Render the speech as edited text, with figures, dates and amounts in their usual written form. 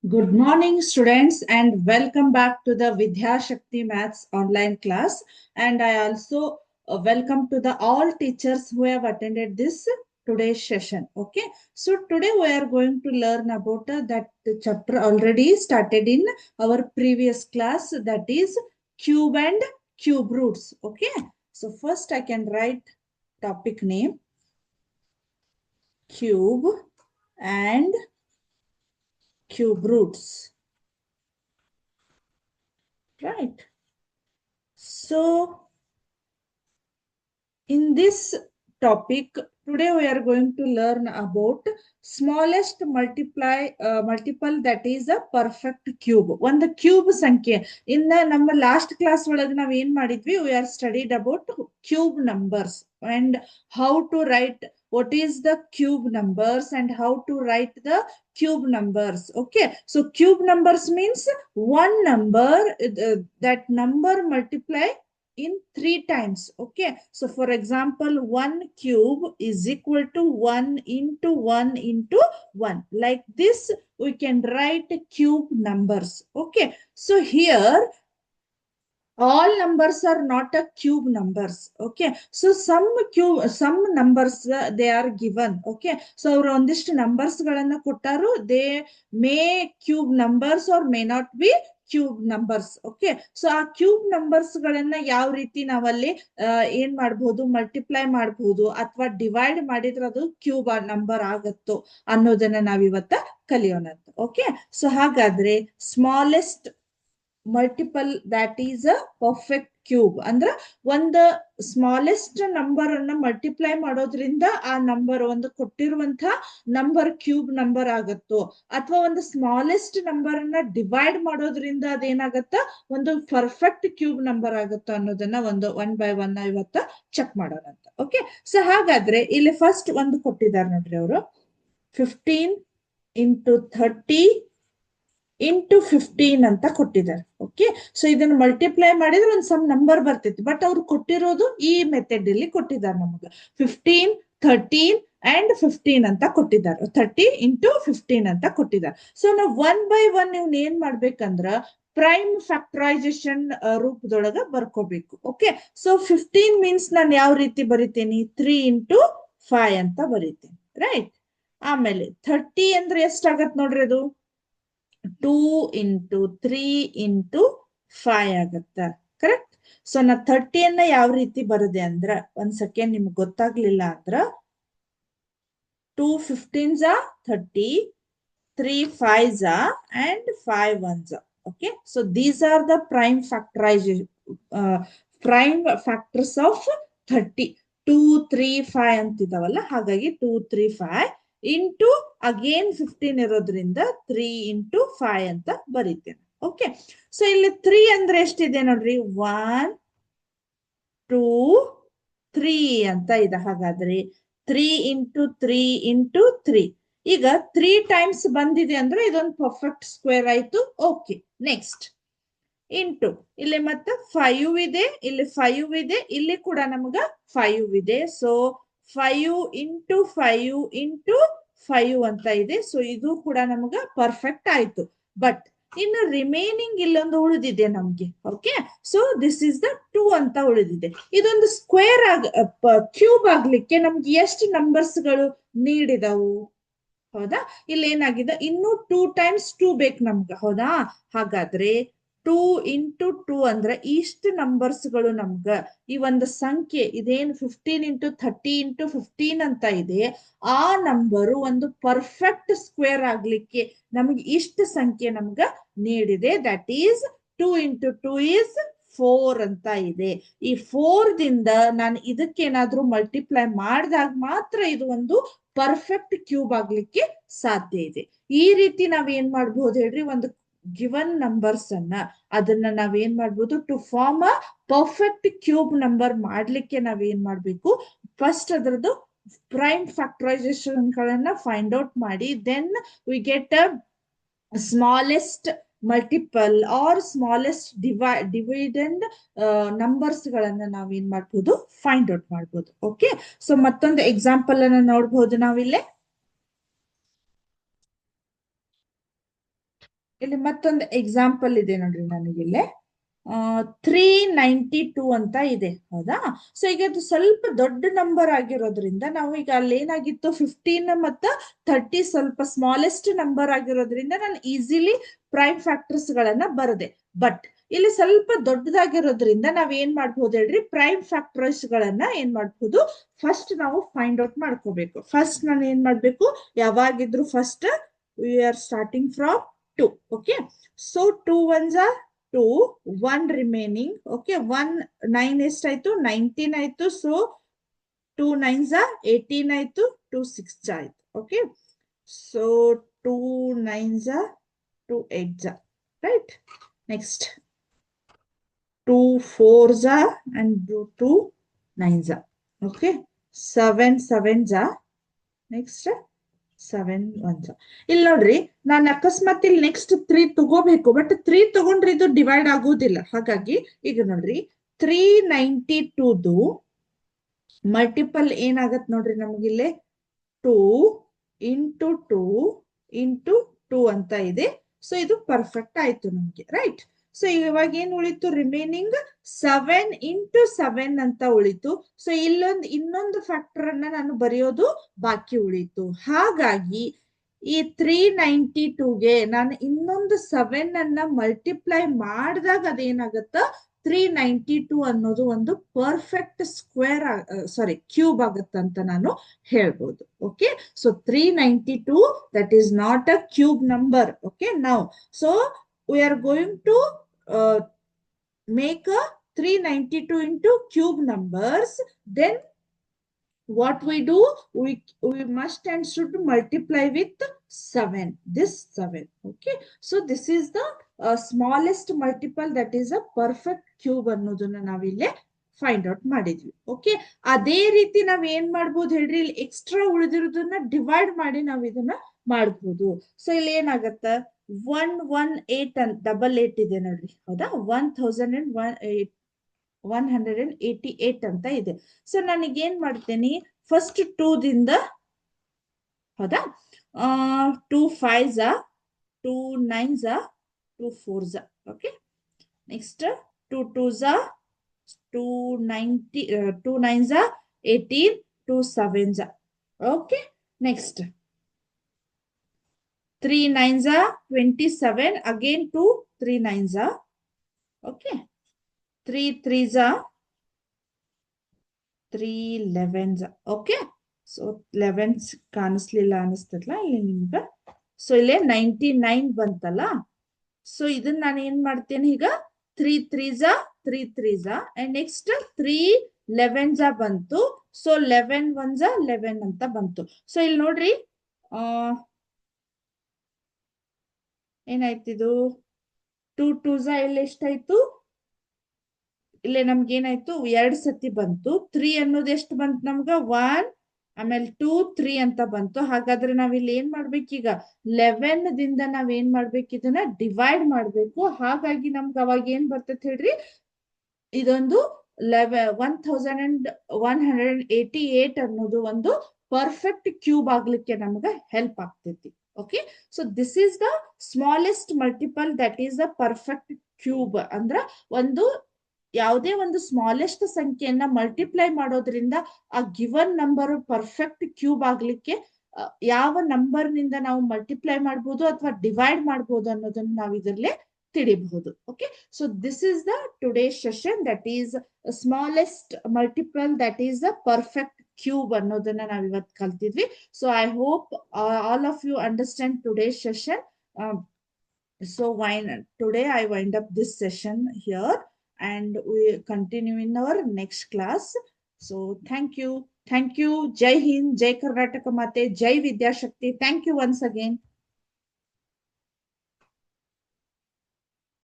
Good morning, students, and welcome back to the Vidya Shakti Maths online class. And I also welcome to the all teachers who have attended this today's session. Okay, so today we are going to learn about that chapter already started in our previous class, that is cube and cube roots. Okay, so first I can write topic name cube and cube roots. Right. So, in this topic, today we are going to learn about smallest multiple that is a perfect cube. ಒಂದು cube ಸಂಖ್ಯೆ. ನಮ್ಮ last class ಒಳಗೆ ನಾವು ಏನ್ ಮಾಡಿದ್ವಿ, we are studied about cube numbers and how to write what is the cube numbers and how to write the cube numbers. Okay, so cube numbers means one number, that number multiply in 3 times. Okay, so for example, 1 cube is equal to 1 into 1 into 1. Like this we can write cube numbers. Okay, so here all numbers are not a cube numbers. Okay, so some numbers they are given. Okay, so ಅವರು ಒಂದಿಷ್ಟು numbers ಗಳನ್ನ ಕೊಟ್ಟಾರು, they may cube numbers or may not be cube numbers. Okay, so ಆ cube numbers ಗಳನ್ನ ಯಾವ ರೀತಿ ನಾವಲ್ಲಿ ಏನ್ ಮಾಡಬಹುದು, ಮಲ್ಟಿಪ್ಲೈ ಮಾಡಬಹುದು ಅಥವಾ ಡಿವೈಡ್ ಮಾಡಿದ್ರೆ ಅದು ಕ್ಯೂಬ್ ನಂಬರ್ ಆಗತ್ತೋ ಅನ್ನೋದನ್ನ ನಾವಿವತ್ತ ಕಲಿಯೋಣ. ಓಕೆ, ಸೊ ಹಾಗಾದ್ರೆ smallest multiple that is a perfect cube ಅಂದ್ರ ಒಂದು ಸ್ಮಾಲೆಸ್ಟ್ ನಂಬರ್ ಅನ್ನ ಮಲ್ಟಿಪ್ಲೈ ಮಾಡೋದ್ರಿಂದ ಆ ನಂಬರ್ ಒಂದು ಕೊಟ್ಟಿರುವಂತಹ ನಂಬರ್ ಕ್ಯೂಬ್ ನಂಬರ್ ಆಗತ್ತೋ, ಅಥವಾ ಒಂದು ಸ್ಮಾಲೆಸ್ಟ್ ನಂಬರ್ ಅನ್ನ ಡಿವೈಡ್ ಮಾಡೋದ್ರಿಂದ ಅದೇನಾಗತ್ತ ಒಂದು ಪರ್ಫೆಕ್ಟ್ ಕ್ಯೂಬ್ ನಂಬರ್ ಆಗುತ್ತೋ ಅನ್ನೋದನ್ನ ಒಂದು 1 by 1 ಇವತ್ತ ಚೆಕ್ ಮಾಡೋಣ ಅಂತ. ಓಕೆ, ಸೊ ಹಾಗಾದ್ರೆ ಇಲ್ಲಿ ಫಸ್ಟ್ ಒಂದು ಕೊಟ್ಟಿದ್ದಾರೆ ನೋಡ್ರಿ, ಅವರು 15 into 30 ಇಂಟು 15 ಅಂತ ಕೊಟ್ಟಿದ್ದಾರೆ. ಓಕೆ, ಸೊ ಇದನ್ನ ಮಲ್ಟಿಪ್ಲೈ ಮಾಡಿದ್ರೆ ಒಂದು ಸಮ್ ನಂಬರ್ ಬರ್ತೈತಿ, ಬಟ್ ಅವ್ರು ಕೊಟ್ಟಿರೋದು ಈ ಮೆಥಡ್ ಅಲ್ಲಿ ಕೊಟ್ಟಿದ್ದಾರೆ ನಮಗೆ 15, 13 ಅಂಡ್ 15 ಅಂತ ಕೊಟ್ಟಿದ್ದಾರೆ. 30 into 15 ಅಂತ ಕೊಟ್ಟಿದ್ದಾರೆ. ಸೊ ನಾವು 1 by 1 ನೀವು ಏನ್ ಮಾಡ್ಬೇಕಂದ್ರ ಪ್ರೈಮ್ ಫ್ಯಾಕ್ಟರೈಸೇಷನ್ ರೂಪದೊಳಗ ಬರ್ಕೋಬೇಕು. ಓಕೆ, ಸೊ 15 ಮೀನ್ಸ್ ನಾನು ಯಾವ ರೀತಿ ಬರಿತೀನಿ, 3 into 5 ಅಂತ ಬರಿತೀನಿ. ರೈಟ್, ಆಮೇಲೆ 30 ಅಂದ್ರೆ ಎಷ್ಟಾಗತ್ ನೋಡ್ರಿ, ಅದು 2 into 3 into 5 ಆಗತ್ತ. ಕರೆಕ್ಟ್. ಸೊ ನಾ 30 ಅನ್ನ ಯಾವ ರೀತಿ ಬರದೆ ಅಂದ್ರ, ಒಂದ್ ಸೆಕೆಂಡ್ ನಿಮ್ಗೆ ಗೊತ್ತಾಗ್ಲಿಲ್ಲ ಅಂದ್ರ 2 15s are 30, 3 5s are and 5 1s are. Okay, so these are the prime factorization prime factors of 30. 2 3 5 ಅಂತಿದಾವಲ್ಲ, ಹಾಗಾಗಿ 2 3 5 ಇಂಟು ಅಗೇನ್ 15 ಇರೋದ್ರಿಂದ 3 into 5 ಅಂತ ಬರೀತೇನೆ. ಓಕೆ, ಸೊ ಇಲ್ಲಿ 3 ಅಂದ್ರೆ ಎಷ್ಟಿದೆ ನೋಡ್ರಿ, 1 2 3 ಅಂತ ಇದೆ. ಹಾಗಾದ್ರೆ 3 into 3 into 3, ಈಗ 3 ಟೈಮ್ಸ್ ಬಂದಿದೆ ಅಂದ್ರೆ ಇದೊಂದು ಪರ್ಫೆಕ್ಟ್ ಸ್ಕ್ವೇರ್ ಆಯ್ತು. ಓಕೆ, ನೆಕ್ಸ್ಟ್ ಇಂಟು ಇಲ್ಲಿ ಮತ್ತೆ 5 ಇದೆ, ಇಲ್ಲಿ 5 ಇದೆ, ಇಲ್ಲಿ ಕೂಡ ನಮಗ 5 ಇದೆ. ಸೊ 5 into 5 into 5 ಅಂತ ಇದೆ. ಸೊ ಇದು ಕೂಡ ನಮಗ ಪರ್ಫೆಕ್ಟ್ ಆಯ್ತು. ಬಟ್ ಇನ್ನು ರಿಮೈನಿಂಗ್ ಇಲ್ಲೊಂದು ಉಳಿದಿದೆ ನಮ್ಗೆ. Okay, so this is the 2 ಅಂತ ಉಳಿದಿದೆ. ಇದೊಂದು ಸ್ಕ್ವೇರ್ ಕ್ಯೂಬ್ ಆಗ್ಲಿಕ್ಕೆ ನಮ್ಗೆ ಎಷ್ಟು ನಂಬರ್ಸ್ ಗಳು ನೀಡಿದವು, ಹೌದಾ? ಇಲ್ಲಿ ಏನಾಗಿದೆ, ಇನ್ನು 2 times 2 ಬೇಕು ನಮ್ಗ, ಹೌದಾ? ಹಾಗಾದ್ರೆ 2 into 2 ಅಂದ್ರೆ ಇಷ್ಟು ನಂಬರ್ಸ್ ಗಳು ನಮ್ಗ ಈ ಒಂದು ಸಂಖ್ಯೆ ಇದೇನು 15 into 30 into 15 ಅಂತ ಇದೆ, ಆ ನಂಬರು ಒಂದು ಪರ್ಫೆಕ್ಟ್ ಸ್ಕ್ವೇರ್ ಆಗ್ಲಿಕ್ಕೆ ನಮ್ಗೆ ಇಷ್ಟು ಸಂಖ್ಯೆ ನಮ್ಗ ನೀಡಿದೆ. ದಟ್ ಈಸ್ 2 into 2 is 4 ಅಂತ ಇದೆ. ಈ 4 ದಿಂದ ನಾನು ಇದಕ್ಕೇನಾದ್ರೂ ಮಲ್ಟಿಪ್ಲೈ ಮಾಡಿದಾಗ ಮಾತ್ರ ಇದು ಒಂದು ಪರ್ಫೆಕ್ಟ್ ಕ್ಯೂಬ್ ಆಗ್ಲಿಕ್ಕೆ ಸಾಧ್ಯ ಇದೆ. ಈ ರೀತಿ ನಾವ್ ಏನ್ ಮಾಡ್ಬಹುದು ಹೇಳ್ರಿ, ಒಂದು ಗಿವನ್ ನಂಬರ್ಸ್ ಅನ್ನ ಅದನ್ನ ನಾವ್ ಏನ್ ಮಾಡ್ಬೋದು, to form a perfect cube number ಮಾಡ್ಲಿಕ್ಕೆ ನಾವ್ ಏನ್ ಮಾಡ್ಬೇಕು, ಫಸ್ಟ್ ಅದರದ್ದು ಪ್ರೈಮ್ ಫ್ಯಾಕ್ಟರೈಸೇಷನ್ ಗಳನ್ನ ಫೈಂಡ್ ಔಟ್ ಮಾಡಿ, then we get a smallest multiple or smallest dividend numbers ಗಳನ್ನ ನಾವ್ ಏನ್ ಮಾಡ್ಬೋದು, ಫೈಂಡ್ ಔಟ್ ಮಾಡ್ಬೋದು. ಓಕೆ, ಸೊ ಮತ್ತೊಂದು ಎಕ್ಸಾಂಪಲ್ ಅನ್ನ ನೋಡ್ಬೋದು ನಾವಿಲ್ಲೇ. ಇಲ್ಲಿ ಮತ್ತೊಂದು ಎಕ್ಸಾಂಪಲ್ ಇದೆ ನೋಡ್ರಿ ನನಗಿಲ್ಲೇ 392 ಅಂತ ಇದೆ, ಹೌದಾ. ಸೊ ಈಗ ಅದು ಸ್ವಲ್ಪ ದೊಡ್ಡ ನಂಬರ್ ಆಗಿರೋದ್ರಿಂದ ನಾವು ಈಗ ಅಲ್ಲಿ ಏನಾಗಿತ್ತು 15 ಮತ್ತು 30 ಸ್ವಲ್ಪ ಸ್ಮಾಲೆಸ್ಟ್ ನಂಬರ್ ಆಗಿರೋದ್ರಿಂದ ನಾನು ಈಸಿಲಿ ಪ್ರೈಮ್ ಫ್ಯಾಕ್ಟರ್ಸ್ ಗಳನ್ನ ಬರದೆ. ಬಟ್ ಇಲ್ಲಿ ಸ್ವಲ್ಪ ದೊಡ್ಡದಾಗಿರೋದ್ರಿಂದ ನಾವ್ ಏನ್ ಮಾಡ್ಬೋದು ಹೇಳ್ರಿ, ಪ್ರೈಮ್ ಫ್ಯಾಕ್ಟರ್ಸ್ ಗಳನ್ನ ಏನ್ ಮಾಡ್ಬೋದು, ಫಸ್ಟ್ ನಾವು ಫೈಂಡ್ ಔಟ್ ಮಾಡ್ಕೋಬೇಕು. ಫಸ್ಟ್ ನಾನು ಏನ್ ಮಾಡ್ಬೇಕು, ಯಾವಾಗಿದ್ರು first we are starting from 2. Okay, so 2 ones are 2, 1 remaining. Okay, 1 9 ಎಷ್ಟಾಯ್ತು, 19 ಆಯ್ತು. ಸೊ 2 9s are 18 ಆಯ್ತು, 2 6 ಆಯ್ತು. Okay, so 2 9s are 2 8s are right. Next 2 4s are and 2 9s are. Okay, 7 7s are. Next 7 1s. ಇಲ್ಲಿ ನೋಡ್ರಿ, ನಾನು ಅಕಸ್ಮಾತ್ ಇಲ್ಲಿ next 3 ತಗೋಬೇಕು, ಬಟ್ 3 ತಗೊಂಡ್ರೆ ಇದು ಡಿವೈಡ್ ಆಗುವುದಿಲ್ಲ. ಹಾಗಾಗಿ ಈಗ ನೋಡ್ರಿ 392ದು ಮಲ್ಟಿಪಲ್ ಏನಾಗತ್ ನೋಡ್ರಿ, ನಮಗಿಲ್ಲಿ 2 ಇಂಟು 2 ಇಂಟು 2 ಅಂತ ಇದೆ. ಸೊ ಇದು ಪರ್ಫೆಕ್ಟ್ ಆಯ್ತು ನಮ್ಗೆ, ರೈಟ್. ಸೊ ಇವಾಗ ಏನ್ ಉಳಿತು, ರಿಮೈನಿಂಗ್ 7 ಇಂಟು 7 ಅಂತ ಉಳಿತು. ಸೊ ಇನ್ನೊಂದು ಫ್ಯಾಕ್ಟರ್ ಅನ್ನ ನಾನು ಬರೆಯೋದು ಬಾಕಿ ಉಳಿತು. ಹಾಗಾಗಿ ಈ 392ಗೆ ನಾನು ಇನ್ನೊಂದು 7 ಅನ್ನ ಮಲ್ಟಿಪ್ಲೈ ಮಾಡಿದಾಗ ಅದೇನಾಗತ್ತ, 392 ಅನ್ನೋದು ಒಂದು ಪರ್ಫೆಕ್ಟ್ ಸ್ಕ್ವೇರ್ ಸಾರಿ ಕ್ಯೂಬ್ ಆಗುತ್ತಂತ ನಾನು ಹೇಳ್ಬೋದು. Okay, so 392 that is not a cube number. Okay, now so we are going to make a 392 into cube numbers. Then what we do, we must and should multiply with 7, this 7. Okay, so this is the smallest multiple that is a perfect cube ಅನ್ನೋದನ್ನ ನಾವಿಲ್ಲಿ find out ಮಾಡಿದ್ವಿ. Okay, ಅದೇ ರೀತಿ ನಾವ್ ಏನ್ ಮಾಡ್ಬೋದು ಹೇಳ್ರಿ, ಇಲ್ಲಿ ಎಕ್ಸ್ಟ್ರಾ ಉಳಿದಿರೋದನ್ನ ಡಿವೈಡ್ ಮಾಡಿ ನಾವ್ ಇದನ್ನ ಮಾಡ್ಬೋದು. ಸೊ ಇಲ್ಲಿ ಏನಾಗತ್ತ, 118 ಅಂತ 88 ಇದೆ ನೋಡ್ರಿ, ಹೌದಾ. 1188 ಅಂತ ಇದೆ. ಸೊ ನನಗೇನ್ ಮಾಡ್ತೇನೆ, ಫಸ್ಟ್ 2 ದಿಂದ, ಹೌದಾ, 2 5s, 2 9s, 2 4s. Okay, next 2 2s, 2 90, 2 9s, 18, 2 7s. Okay, next 3 9s, 27, again 2 3 9s. Okay, 3 3s, 3 11s. Okay, so 11s ಕಾಣಿಸ್ಲಿಲ್ಲ ಅನಿಸ್ತಲ್ಲ ಇಲ್ಲಿ ನಿಮ್ಗೆ. ಸೊ ಇಲ್ಲೇ 99 ಬಂತಲ್ಲ. ಸೊ ಇದನ್ನ ನಾನು ಏನ್ ಮಾಡ್ತೇನೆ, ಈಗ 3 3s, 3 3s, and next 3 11s ಬಂತು. ಸೊ 11 1s 11 ಅಂತ ಬಂತು. ಸೊ ಇಲ್ಲಿ ನೋಡ್ರಿ, ಏನಾಯ್ತಿದು, 2 2s ಇಲ್ಲಿ ಎಷ್ಟಾಯ್ತು, ಇಲ್ಲೇ ನಮ್ಗೆ ಏನಾಯ್ತು, 2 ಸತಿ ಬಂತು. 3 ಅನ್ನೋದು ಎಷ್ಟು ಬಂತು ನಮ್ಗ, 1, ಆಮೇಲೆ 2 3 ಅಂತ ಬಂತು. ಹಾಗಾದ್ರೆ ನಾವ್ ಇಲ್ಲಿ ಏನ್ ಮಾಡ್ಬೇಕೀಗ, 11 ದಿಂದ ನಾವ್ ಏನ್ ಮಾಡ್ಬೇಕು, ಇದನ್ನ ಡಿವೈಡ್ ಮಾಡ್ಬೇಕು. ಹಾಗಾಗಿ ನಮ್ಗೆ ಅವಾಗ ಏನ್ ಬರ್ತೈತೆ ಹೇಳ್ರಿ, ಇದೊಂದು 1188 ಅನ್ನೋದು ಒಂದು ಪರ್ಫೆಕ್ಟ್ ಕ್ಯೂಬ್ ಆಗ್ಲಿಕ್ಕೆ ನಮ್ಗೆ ಹೆಲ್ಪ್ ಆಗ್ತೈತಿ. Okay, so this is the smallest multiple that is the perfect cube. ಅಂದ್ರ ಒಂದು ಯಾವುದೇ ಒಂದು ಸ್ಮಾಲೆಸ್ಟ್ ಸಂಖ್ಯೆಯನ್ನ ಮಲ್ಟಿಪ್ಲೈ ಮಾಡೋದ್ರಿಂದ ಆ ಗಿವನ್ ನಂಬರ್ ಪರ್ಫೆಕ್ಟ್ ಕ್ಯೂಬ್ ಆಗ್ಲಿಕ್ಕೆ ಯಾವ ನಂಬರ್ ನಿಂದ ನಾವು ಮಲ್ಟಿಪ್ಲೈ ಮಾಡ್ಬೋದು ಅಥವಾ ಡಿವೈಡ್ ಮಾಡ್ಬೋದು ಅನ್ನೋದನ್ನ ನಾವು ಇದರಲ್ಲೇ ತಿಳಿಬಹುದು. Okay, so this is the today session, that is smallest multiple that is the perfect cube ಅನ್ನೋದನ್ನ ನಾವ್ ಇವತ್ತು ಕಲ್ತಿದ್ವಿ. So I hope all of you understand today session. So today I wind up this session here and we continue in our next class. So thank you. Jai Hind, Jai Karnataka Mate, Jai Vidya Shakti. Thank you once again.